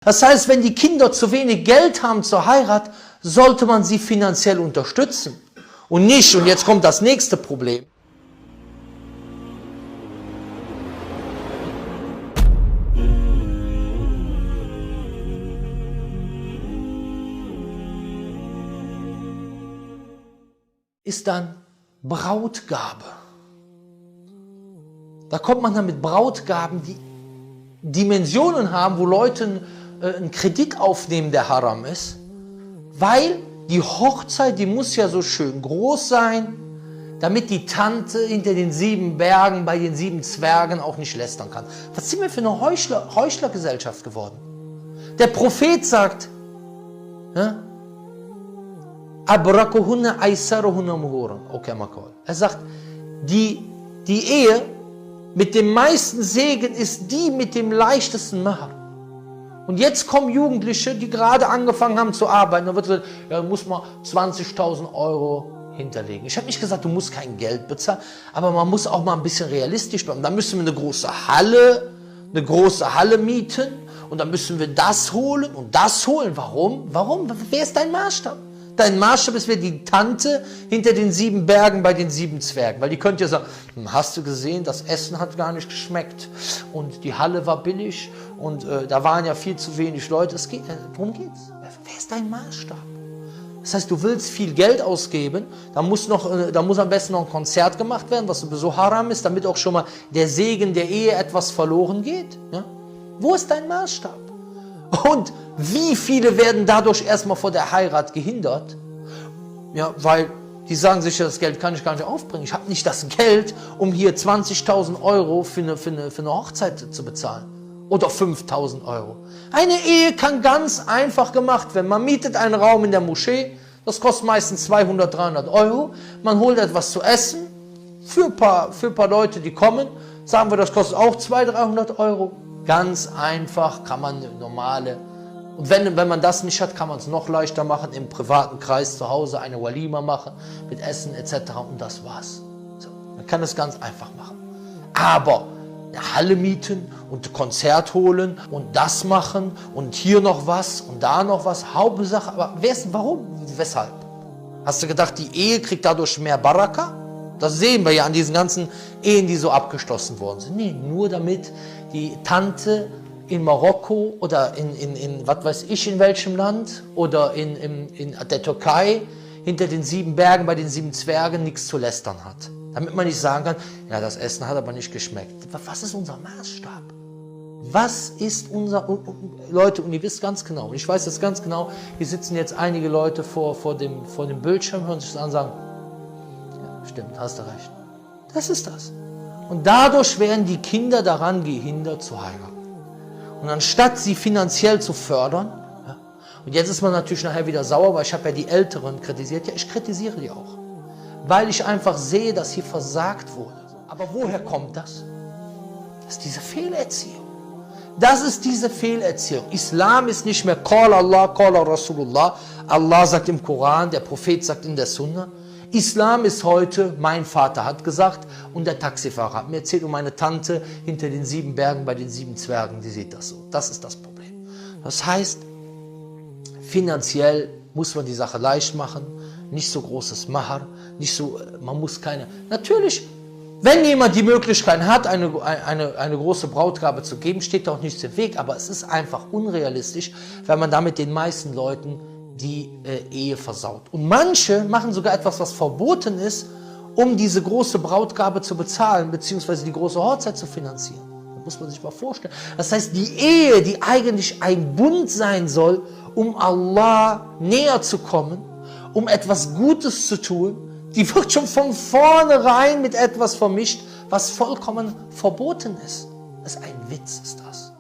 Das heißt, wenn die Kinder zu wenig Geld haben zur Heirat, sollte man sie finanziell unterstützen. Und nicht, und jetzt kommt das nächste Problem, ist dann Brautgabe. Da kommt man dann mit Brautgaben, die Dimensionen haben, wo Leute einen Kredit aufnehmen, der haram ist, weil die Hochzeit, die muss ja so schön groß sein, damit die Tante hinter den 7 Bergen bei den 7 Zwergen auch nicht lästern kann. Was sind wir für eine Heuchlergesellschaft geworden? Der Prophet sagt, ja, er sagt, die Ehe mit dem meisten Segen ist die mit dem leichtesten Mahar. Und jetzt kommen Jugendliche, die gerade angefangen haben zu arbeiten, da wird gesagt, ja, du musst mal 20.000 Euro hinterlegen. Ich habe nicht gesagt, du musst kein Geld bezahlen, aber man muss auch mal ein bisschen realistisch bleiben. Da müssen wir eine große Halle mieten und dann müssen wir das holen und das holen. Warum? Wer ist dein Maßstab? Dein Maßstab ist wie die Tante hinter den 7 Bergen bei den 7 Zwergen. Weil die könnte ja sagen, hast du gesehen, das Essen hat gar nicht geschmeckt und die Halle war billig und da waren ja viel zu wenig Leute. Worum geht's? Wer ist dein Maßstab? Das heißt, du willst viel Geld ausgeben, da muss am besten noch ein Konzert gemacht werden, was sowieso haram ist, damit auch schon mal der Segen der Ehe etwas verloren geht. Ja? Wo ist dein Maßstab? Und wie viele werden dadurch erstmal vor der Heirat gehindert? Ja, weil die sagen sich, das Geld kann ich gar nicht aufbringen. Ich habe nicht das Geld, um hier 20.000 Euro für eine Hochzeit zu bezahlen. Oder 5.000 Euro. Eine Ehe kann ganz einfach gemacht werden. Man mietet einen Raum in der Moschee, das kostet meistens 200, 300 Euro. Man holt etwas zu essen für ein paar Leute, die kommen. Sagen wir, das kostet auch 200, 300 Euro. Ganz einfach kann man eine normale, und wenn man das nicht hat, kann man es noch leichter machen, im privaten Kreis zu Hause eine Walima machen, mit Essen etc. und das war's. So, man kann es ganz einfach machen. Aber eine Halle mieten und ein Konzert holen und das machen und hier noch was und da noch was, Hauptsache, aber warum? Weshalb? Hast du gedacht, die Ehe kriegt dadurch mehr Baraka? Das sehen wir ja an diesen ganzen Ehen, die so abgeschlossen worden sind. Nee, nur damit die Tante in Marokko oder in was weiß ich in welchem Land oder in der Türkei hinter den 7 Bergen bei den 7 Zwergen nichts zu lästern hat. Damit man nicht sagen kann, ja, das Essen hat aber nicht geschmeckt. Was ist unser Maßstab? Was ist Leute, und ihr wisst ganz genau, und ich weiß das ganz genau, hier sitzen jetzt einige Leute vor dem Bildschirm, hören sich das an und sagen, ja, stimmt, hast du recht. Das ist das. Und dadurch werden die Kinder daran gehindert zu heiraten. Und anstatt sie finanziell zu fördern, ja, und jetzt ist man natürlich nachher wieder sauer, weil ich habe ja die Älteren kritisiert, ja, ich kritisiere die auch. Weil ich einfach sehe, dass hier versagt wurde. Aber woher kommt das? Das ist diese Fehlerziehung. Das ist diese Fehlerziehung. Islam ist nicht mehr Qala Allah, Qala Rasulullah. Allah sagt im Koran, der Prophet sagt in der Sunna. Islam ist heute, mein Vater hat gesagt und der Taxifahrer hat mir erzählt und meine Tante hinter den 7 Bergen bei den 7 Zwergen, die sieht das so. Das ist das Problem. Das heißt, finanziell muss man die Sache leicht machen, nicht so großes Mahar, nicht so, man muss keine, natürlich, wenn jemand die Möglichkeit hat, eine große Brautgabe zu geben, steht da auch nichts im Weg, aber es ist einfach unrealistisch, weil man damit den meisten Leuten die Ehe versaut. Und manche machen sogar etwas, was verboten ist, um diese große Brautgabe zu bezahlen, beziehungsweise die große Hochzeit zu finanzieren. Das muss man sich mal vorstellen. Das heißt, die Ehe, die eigentlich ein Bund sein soll, um Allah näher zu kommen, um etwas Gutes zu tun, die wird schon von vornherein mit etwas vermischt, was vollkommen verboten ist. Das ist ein Witz, ist das.